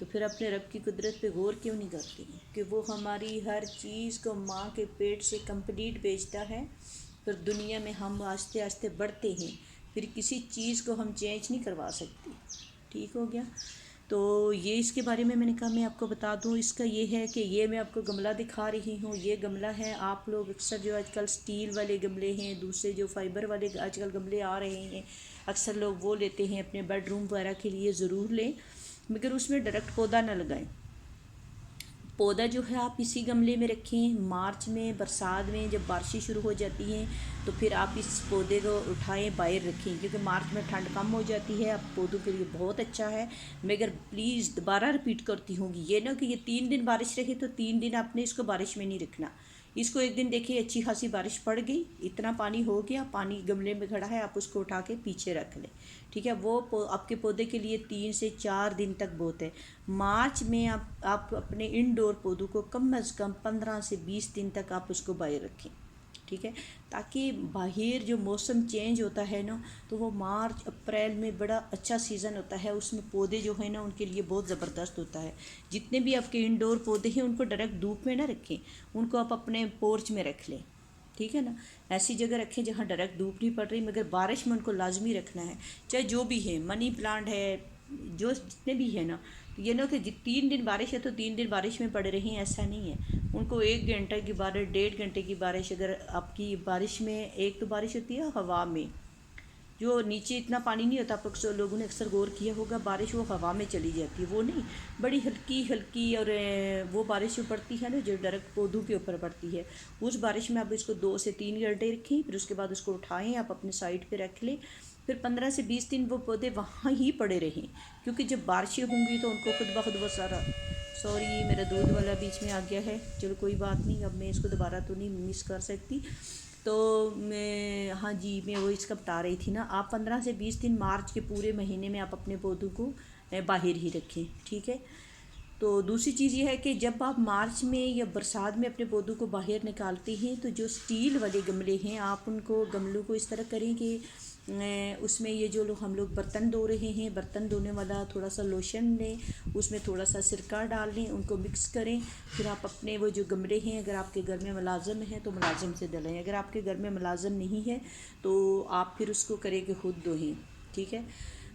تو پھر اپنے رب کی قدرت پہ غور کیوں نہیں کرتے کہ وہ ہماری ہر چیز کو ماں کے پیٹ سے کمپلیٹ بھیجتا ہے، پھر دنیا میں ہم آہستہ آہستہ بڑھتے ہیں، پھر کسی چیز کو ہم چینج نہیں کروا سکتے۔ ٹھیک ہو گیا؟ تو یہ اس کے بارے میں نے کہا میں آپ کو بتا دوں۔ اس کا یہ ہے کہ یہ میں آپ کو گملہ دکھا رہی ہوں، یہ گملہ ہے۔ آپ لوگ اکثر جو آج کل سٹیل والے گملے ہیں، دوسرے جو فائبر والے آج کل گملے آ رہے ہیں، اکثر لوگ وہ لیتے ہیں اپنے بیڈ روم وغیرہ کے لیے، ضرور لیں، مگر اس میں ڈائریکٹ پودا نہ لگائیں۔ پودا جو ہے آپ اسی گملے میں رکھیں۔ مارچ میں، برسات میں جب بارشیں شروع ہو جاتی ہیں تو پھر آپ اس پودے کو اٹھائیں، باہر رکھیں، کیونکہ مارچ میں ٹھنڈ کم ہو جاتی ہے۔ اب پودوں کے لیے بہت اچھا ہے، مگر پلیز دوبارہ رپیٹ کرتی ہوں گی، یہ نہ کہ یہ 3 دن بارش رہے تو 3 دن آپ نے اس کو بارش میں نہیں رکھنا۔ اس کو ایک دن دیکھیں اچھی خاصی بارش پڑ گئی، اتنا پانی ہو گیا، پانی گملے میں کھڑا ہے، آپ اس کو اٹھا کے پیچھے رکھ لیں، ٹھیک ہے؟ وہ آپ کے پودے کے لیے 3 سے 4 دن تک بہت ہے۔ مارچ میں آپ اپنے انڈور پودوں کو کم از کم 15 سے 20 دن تک آپ اس کو باہر رکھیں، ٹھیک ہے؟ تاکہ باہر جو موسم چینج ہوتا ہے نا، تو وہ مارچ اپریل میں بڑا اچھا سیزن ہوتا ہے، اس میں پودے جو ہیں نا ان کے لیے بہت زبردست ہوتا ہے۔ جتنے بھی آپ کے انڈور پودے ہیں ان کو ڈائریکٹ دھوپ میں نہ رکھیں، ان کو آپ اپنے پورچ میں رکھ لیں، ٹھیک ہے نا؟ ایسی جگہ رکھیں جہاں ڈائریکٹ دھوپ نہیں پڑ رہی، مگر بارش میں ان کو لازمی رکھنا ہے، چاہے جو بھی ہے، منی پلانٹ ہے، جو جتنے بھی ہے نا، یہ نہ کہ 3 دن بارش ہے تو 3 دن بارش میں پڑ رہے ہیں، ایسا نہیں ہے۔ ان کو 1 گھنٹے کی بارش، 1.5 گھنٹے کی بارش، اگر آپ کی بارش میں ایک تو بارش ہوتی ہے ہوا میں، جو نیچے اتنا پانی نہیں ہوتا، آپ لوگوں نے اکثر غور کیا ہوگا، بارش وہ ہوا میں چلی جاتی ہے، وہ نہیں، بڑی ہلکی ہلکی، اور وہ بارش جو پڑتی ہے نا جو ڈائریکٹ پودوں کے اوپر پڑتی ہے، اس بارش میں آپ اس کو 2 سے 3 گھنٹے رکھیں، پھر اس کے بعد اس کو اٹھائیں، آپ اپنے سائڈ پہ رکھ لیں، پھر 15 سے 20 دن وہ پودے وہاں ہی پڑے رہیں، کیونکہ جب بارشیں ہوں گی تو ان کو خود بخود وہ سارا، سوری میرا دودھ والا بیچ میں آ گیا ہے، چلو کوئی بات نہیں، اب میں اس کو دوبارہ تو نہیں مس کر سکتی۔ تو میں، ہاں جی، میں وہ اس کا بتا رہی تھی نا، آپ 15 سے 20 دن مارچ کے پورے مہینے میں آپ اپنے پودوں کو باہر ہی رکھیں، ٹھیک ہے؟ تو دوسری چیز یہ ہے کہ جب آپ مارچ میں یا برسات میں اپنے پودوں کو باہر نکالتے ہیں تو جو سٹیل والے گملے ہیں، آپ ان کو گملوں کو اس طرح کریں کہ اس میں یہ جو ہم لوگ برتن دھو رہے ہیں، برتن دھونے والا تھوڑا سا لوشن لیں، اس میں تھوڑا سا سرکہ ڈال لیں، ان کو مکس کریں، پھر آپ اپنے وہ جو گملے ہیں، اگر آپ کے گھر میں ملازم ہیں تو ملازم سے دلائیں، اگر آپ کے گھر میں ملازم نہیں ہے تو آپ پھر اس کو کریں کہ خود دھوئیں، ٹھیک ہے؟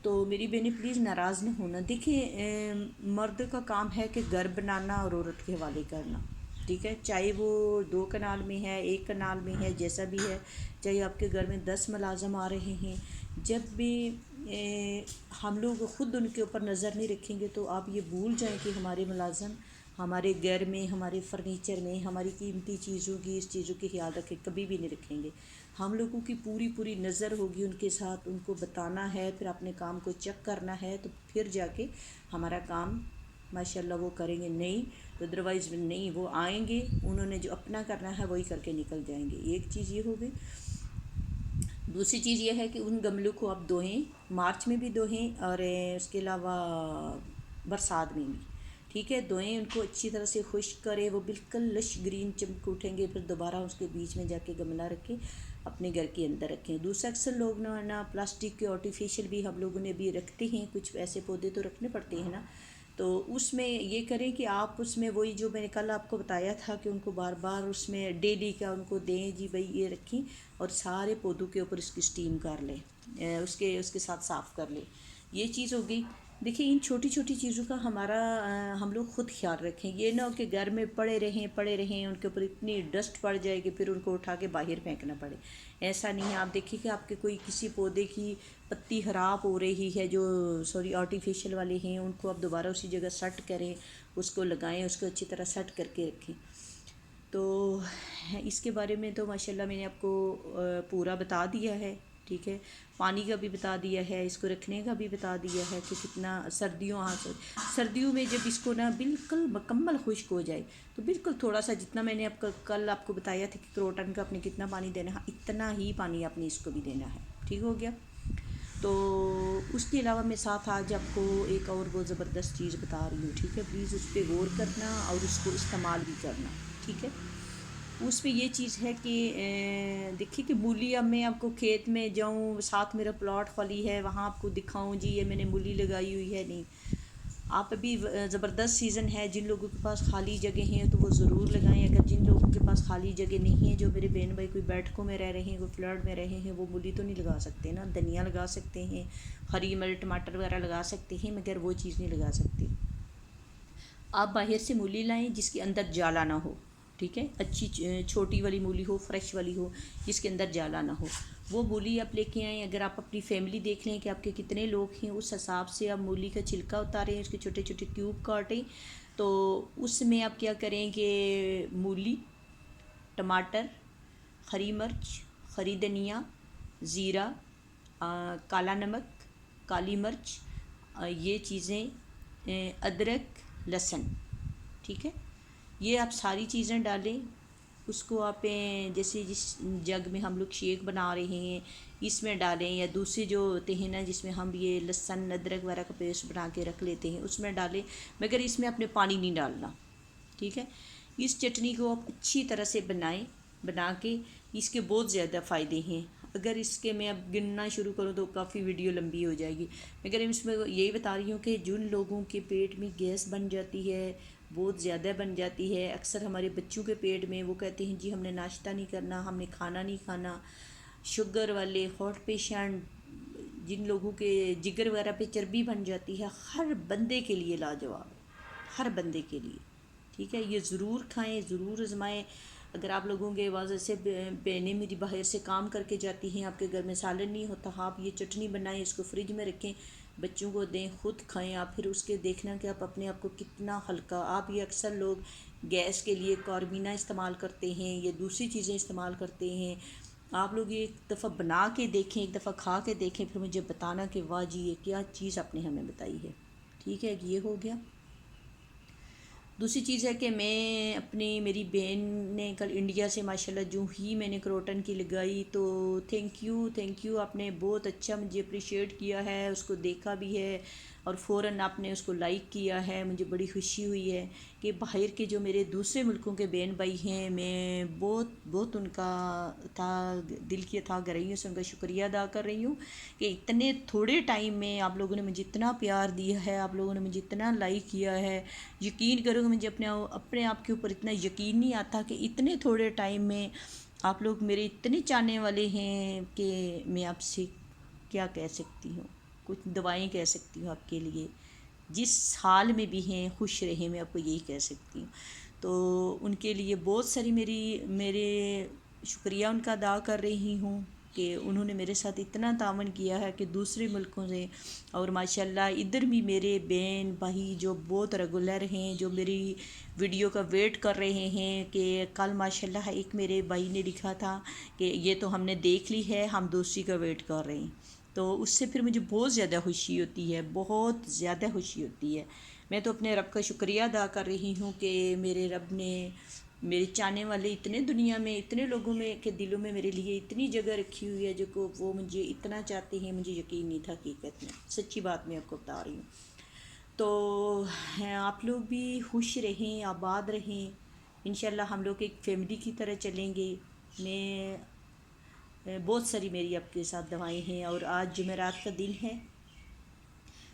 تو میری بہنیں پلیز ناراض نہ ہونا، دیکھیں مرد کا کام ہے کہ گھر بنانا اور عورت کے حوالے کرنا، ٹھیک ہے؟ چاہے وہ 2 کنال میں ہے، 1 کنال میں ہے، جیسا بھی ہے، چاہے آپ کے گھر میں 10 ملازم آ رہے ہیں، جب بھی ہم لوگ خود ان کے اوپر نظر نہیں رکھیں گے تو آپ یہ بھول جائیں کہ ہمارے ملازم ہمارے گھر میں، ہمارے فرنیچر میں، ہماری قیمتی چیزوں کی، اس چیزوں کی خیال رکھیں، کبھی بھی نہیں رکھیں گے۔ ہم لوگوں کی پوری نظر ہوگی ان کے ساتھ، ان کو بتانا ہے، پھر اپنے کام کو چیک کرنا ہے، تو پھر جا کے ہمارا کام ماشاءاللہ وہ کریں گے، نہیں تو ادروائز نہیں، وہ آئیں گے، انہوں نے جو اپنا کرنا ہے وہی کر کے نکل جائیں گے۔ ایک چیز یہ ہوگی۔ دوسری چیز یہ ہے کہ ان گملوں کو آپ دھوئیں، مارچ میں بھی دھوئیں، اور اس کے علاوہ برسات میں بھی، ٹھیک ہے؟ دھوئیں، ان کو اچھی طرح سے خشک کریں، وہ بالکل لش گرین چمک اٹھیں گے، پھر دوبارہ اس کے بیچ میں جا کے گملہ رکھیں، اپنے گھر کے اندر رکھیں۔ دوسرا اکثر لوگ نا پلاسٹک کے آرٹیفیشیل بھی ہم لوگوں نے بھی رکھتے ہیں، کچھ ایسے پودے تو رکھنے پڑتے ہیں نا، تو اس میں یہ کریں کہ آپ اس میں وہی جو میں نے کل آپ کو بتایا تھا کہ ان کو بار بار اس میں ڈیلی کا ان کو دیں، جی بھائی یہ رکھیں، اور سارے پودوں کے اوپر اس کی اسٹیم کر لیں، اس کے ساتھ صاف کر لیں، یہ چیز ہو گئی۔ دیکھیں ان چھوٹی چھوٹی چیزوں کا ہم لوگ خود خیال رکھیں، یہ نہ ہو کہ گھر میں پڑے رہیں، ان کے اوپر اتنی ڈسٹ پڑ جائے کہ پھر ان کو اٹھا کے باہر پھینکنا پڑے، ایسا نہیں ہے۔ آپ دیکھیں کہ آپ کے کوئی کسی پودے کی پتی خراب ہو رہی ہے، جو آرٹیفیشیل والے ہیں، ان کو آپ دوبارہ اسی جگہ سیٹ کریں، اس کو لگائیں، اس کو اچھی طرح سیٹ کر کے رکھیں۔ تو اس کے بارے میں تو ماشاءاللہ میں نے آپ کو پورا بتا دیا ہے، ٹھیک ہے؟ پانی کا بھی بتا دیا ہے، اس کو رکھنے کا بھی بتا دیا ہے کہ کتنا سردیوں میں جب اس کو نا بالکل مکمل خشک ہو جائے تو بالکل تھوڑا سا، جتنا میں نے کل آپ کو بتایا تھا کہ کروٹن کا آپ نے کتنا پانی دینا ہے، اتنا ہی پانی آپ نے اس کو بھی دینا ہے، ٹھیک ہو گیا؟ تو اس کے علاوہ میں ساتھ آج آپ کو ایک اور بہت زبردست چیز بتا رہی ہوں، ٹھیک ہے؟ پلیز اس پہ غور کرنا اور اس کو استعمال بھی کرنا، ٹھیک ہے؟ اس میں یہ چیز ہے کہ دیکھیے کہ مولی، اب میں آپ کو کھیت میں جاؤں، ساتھ میرا پلاٹ خالی ہے، وہاں آپ کو دکھاؤں جی یہ میں نے مولی لگائی ہوئی ہے، نہیں، آپ ابھی زبردست سیزن ہے، جن لوگوں کے پاس خالی جگہ ہیں تو وہ ضرور لگائیں. اگر جن لوگوں کے پاس خالی جگہ نہیں ہے، جو میرے بہن بھائی کوئی بیٹھکوں میں رہ رہے ہیں، کوئی فلیٹ میں رہے ہیں، وہ مولی تو نہیں لگا سکتے نا. دھنیا لگا سکتے ہیں، ہری مرچ ٹماٹر وغیرہ لگا سکتے ہیں، مگر وہ چیز نہیں لگا سکتے. آپ باہر سے مولی لائیں جس کے اندر جالا نہ ہو، ٹھیک ہے، اچھی چھوٹی والی مولی ہو، فریش والی ہو، جس کے اندر جالا نہ ہو، وہ مولی آپ لے کے آئیں. اگر آپ اپنی فیملی دیکھ لیں کہ آپ کے کتنے لوگ ہیں، اس حساب سے آپ مولی کا چھلکا اتاریں، اس کے چھوٹے چھوٹے کیوب کاٹیں. تو اس میں آپ کیا کریں کہ مولی، ٹماٹر، ہری مرچ، ہری دھنیا، زیرہ، کالا نمک، کالی مرچ، یہ چیزیں، ادرک، لہسن، ٹھیک ہے، یہ آپ ساری چیزیں ڈالیں. اس کو آپ جیسے جس جگ میں ہم لوگ شیک بنا رہے ہیں اس میں ڈالیں، یا دوسرے جو ہوتے ہیں نا جس میں ہم یہ لہسن ادرک وغیرہ کا پیسٹ بنا کے رکھ لیتے ہیں اس میں ڈالیں، مگر اس میں اپنے پانی نہیں ڈالنا، ٹھیک ہے. اس چٹنی کو آپ اچھی طرح سے بنا کے، اس کے بہت زیادہ فائدے ہیں. اگر اس کے میں اب گننا شروع کروں تو کافی ویڈیو لمبی ہو جائے گی، مگر اس میں یہی بتا رہی ہوں کہ جن لوگوں کے پیٹ میں گیس بن جاتی ہے، بہت زیادہ بن جاتی ہے، اکثر ہمارے بچوں کے پیٹ میں، وہ کہتے ہیں جی ہم نے ناشتہ نہیں کرنا، ہم نے کھانا نہیں کھانا. شوگر والے، ہارٹ پیشنٹ، جن لوگوں کے جگر وغیرہ پہ چربی بن جاتی ہے، ہر بندے کے لیے لاجواب ہے، ہر بندے کے لیے، ٹھیک ہے. یہ ضرور کھائیں، ضرور آزمائیں. اگر آپ لوگوں کے واضح سے بہنیں میری باہر سے کام کر کے جاتی ہیں، آپ کے گھر میں سالن نہیں ہوتا، آپ یہ چٹنی بنائیں، اس کو فریج میں رکھیں، بچوں کو دیں، خود کھائیں آپ. پھر اس کے دیکھنا کہ آپ اپنے آپ کو کتنا ہلکا. آپ یہ اکثر لوگ گیس کے لیے کاربینہ استعمال کرتے ہیں یا دوسری چیزیں استعمال کرتے ہیں. آپ لوگ یہ ایک دفعہ بنا کے دیکھیں، ایک دفعہ کھا کے دیکھیں، پھر مجھے بتانا کہ واہ جی یہ کیا چیز آپ نے ہمیں بتائی ہے. ٹھیک ہے، یہ ہو گیا. دوسری چیز ہے کہ میری بہن نے کل انڈیا سے ماشاءاللہ جو ہی میں نے کروٹن کی لگائی تو تھینک یو آپ نے بہت اچھا مجھے اپریشیٹ کیا ہے، اس کو دیکھا بھی ہے اور فوراً آپ نے اس کو لائک کیا ہے. مجھے بڑی خوشی ہوئی ہے کہ باہر کے جو میرے دوسرے ملکوں کے بہن بھائی ہیں، میں بہت ان کا دل کی تھا گرہیوں سے ان کا شکریہ ادا کر رہی ہوں کہ اتنے تھوڑے ٹائم میں آپ لوگوں نے مجھے اتنا پیار دیا ہے، آپ لوگوں نے مجھے اتنا لائک کیا ہے. یقین کرو کہ مجھے اپنے آپ کے اوپر اتنا یقین نہیں آتا کہ اتنے تھوڑے ٹائم میں آپ لوگ میرے اتنے چاہنے والے ہیں کہ میں آپ سے کیا کہہ سکتی ہوں، کچھ دعائیں کہہ سکتی ہوں آپ کے لیے. جس حال میں بھی ہیں خوش رہیں، میں آپ کو یہی کہہ سکتی ہوں. تو ان کے لیے بہت ساری میرے شکریہ ان کا ادا کر رہی ہوں کہ انہوں نے میرے ساتھ اتنا تعاون کیا ہے کہ دوسرے ملکوں سے، اور ماشاءاللہ ادھر بھی میرے بہن بھائی جو بہت ریگولر ہیں، جو میری ویڈیو کا ویٹ کر رہے ہیں کہ کل ماشاءاللہ ایک میرے بھائی نے لکھا تھا کہ یہ تو ہم نے دیکھ لی ہے، ہم دوسری کا ویٹ کر رہے ہیں. تو اس سے پھر مجھے بہت زیادہ خوشی ہوتی ہے، بہت زیادہ خوشی ہوتی ہے. میں تو اپنے رب کا شکریہ ادا کر رہی ہوں کہ میرے رب نے میرے چاہنے والے اتنے دنیا میں، اتنے لوگوں میں کے دلوں میں میرے لیے اتنی جگہ رکھی ہوئی ہے جو کہ وہ مجھے اتنا چاہتے ہیں. مجھے یقین نہیں تھا، حقیقت میں سچی بات میں آپ کو بتا رہی ہوں. تو آپ لوگ بھی خوش رہیں، آباد رہیں. انشاءاللہ ہم لوگ ایک فیملی کی طرح چلیں گے. میں بہت ساری میری آپ کے ساتھ دعائیں ہیں. اور آج جمعرات کا دن ہے،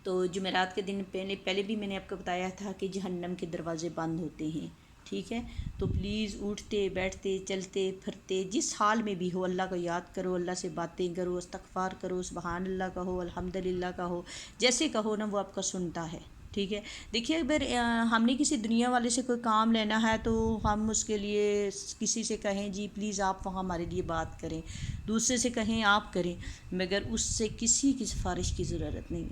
تو جمعرات کے دن پہلے بھی میں نے آپ کو بتایا تھا کہ جہنم کے دروازے بند ہوتے ہیں، ٹھیک ہے. تو پلیز اٹھتے بیٹھتے چلتے پھرتے جس حال میں بھی ہو اللہ کو یاد کرو، اللہ سے باتیں کرو، استغفار کرو، سبحان اللہ کہو، الحمدللہ کہو، جیسے کہو نا وہ آپ کا سنتا ہے، ٹھیک ہے. دیکھیے اگر ہم نے کسی دنیا والے سے کوئی کام لینا ہے تو ہم اس کے لیے کسی سے کہیں جی پلیز آپ وہاں ہمارے لیے بات کریں، دوسرے سے کہیں آپ کریں، مگر اس سے کسی کی سفارش کی ضرورت نہیں.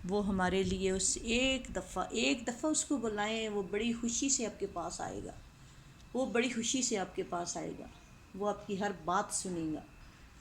وہ ہمارے لیے ایک دفعہ اس کو بلائیں، وہ بڑی خوشی سے آپ کے پاس آئے گا، وہ بڑی خوشی سے آپ کے پاس آئے گا، وہ آپ کی ہر بات سنے گا،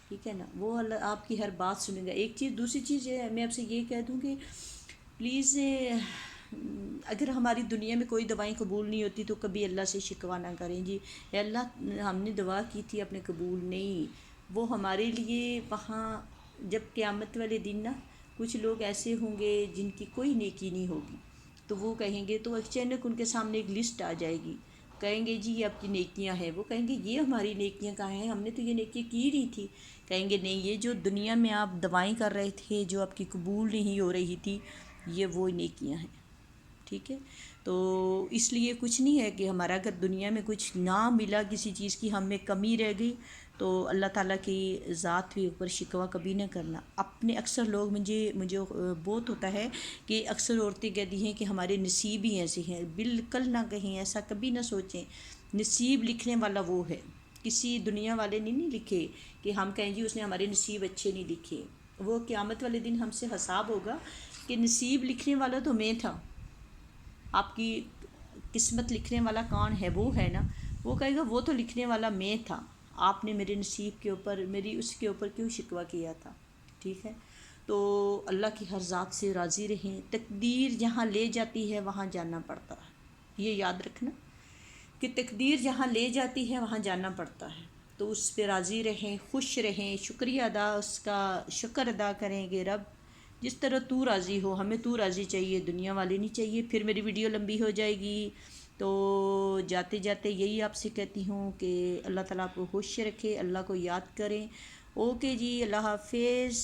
ٹھیک ہے نا. وہ آپ کی ہر بات سنے گا. ایک چیز، دوسری چیز میں آپ سے یہ کہہ دوں کہ پلیز اگر ہماری دنیا میں کوئی دعائیں قبول نہیں ہوتی تو کبھی اللہ سے شکوہ نہ کریں جی اے اللہ ہم نے دعا کی تھی آپ نے قبول نہیں. وہ ہمارے لیے وہاں جب قیامت والے دن نا کچھ لوگ ایسے ہوں گے جن کی کوئی نیکی نہیں ہوگی، تو وہ کہیں گے، تو اچانک ان کے سامنے ایک لسٹ آ جائے گی، کہیں گے جی یہ آپ کی نیکیاں ہیں. وہ کہیں گے یہ ہماری نیکیاں کہاں ہیں، ہم نے تو یہ نیکیاں کی نہیں تھی. کہیں گے نہیں، یہ جو دنیا میں آپ دعائیں کر رہے تھے جو آپ کی قبول نہیں ہو رہی تھی، یہ وہ نیکیاں ہیں. ٹھیک ہے، تو اس لیے کچھ نہیں ہے کہ ہمارا اگر دنیا میں کچھ نہ ملا کسی چیز کی، ہم میں کمی رہ گئی، تو اللہ تعالیٰ کی ذات کے اوپر شکوہ کبھی نہ کرنا۔ اپنے اکثر لوگ مجھے بہت ہوتا ہے کہ اکثر عورتیں کہتی ہیں کہ ہمارے نصیب ہی ایسے ہیں۔ بالکل نہ کہیں، ایسا کبھی نہ سوچیں۔ نصیب لکھنے والا وہ ہے، کسی دنیا والے نے نہیں لکھے کہ ہم کہیں جی اس نے ہمارے نصیب اچھے نہیں لکھے۔ وہ قیامت والے دن ہم سے حساب ہوگا کہ نصیب لکھنے والا تو میں تھا، آپ کی قسمت لکھنے والا کون ہے؟ وہ ہے نا، وہ کہے گا وہ تو لکھنے والا میں تھا، آپ نے میرے نصیب کے اوپر، میری اس کے اوپر کیوں شکوہ کیا تھا؟ ٹھیک ہے، تو اللہ کی ہر ذات سے راضی رہیں۔ تقدیر جہاں لے جاتی ہے وہاں جانا پڑتا ہے، یہ یاد رکھنا کہ تقدیر جہاں لے جاتی ہے وہاں جانا پڑتا ہے، تو اس پہ راضی رہیں، خوش رہیں، شکریہ اس کا شکر ادا کریں کہ رب جس طرح تو راضی ہو، ہمیں تو راضی چاہیے، دنیا والے نہیں چاہیے۔ پھر میری ویڈیو لمبی ہو جائے گی، تو جاتے جاتے یہی آپ سے کہتی ہوں کہ اللہ تعالیٰ آپ کو خوش رکھے، اللہ کو یاد کریں۔ اوکے جی، اللہ حافظ۔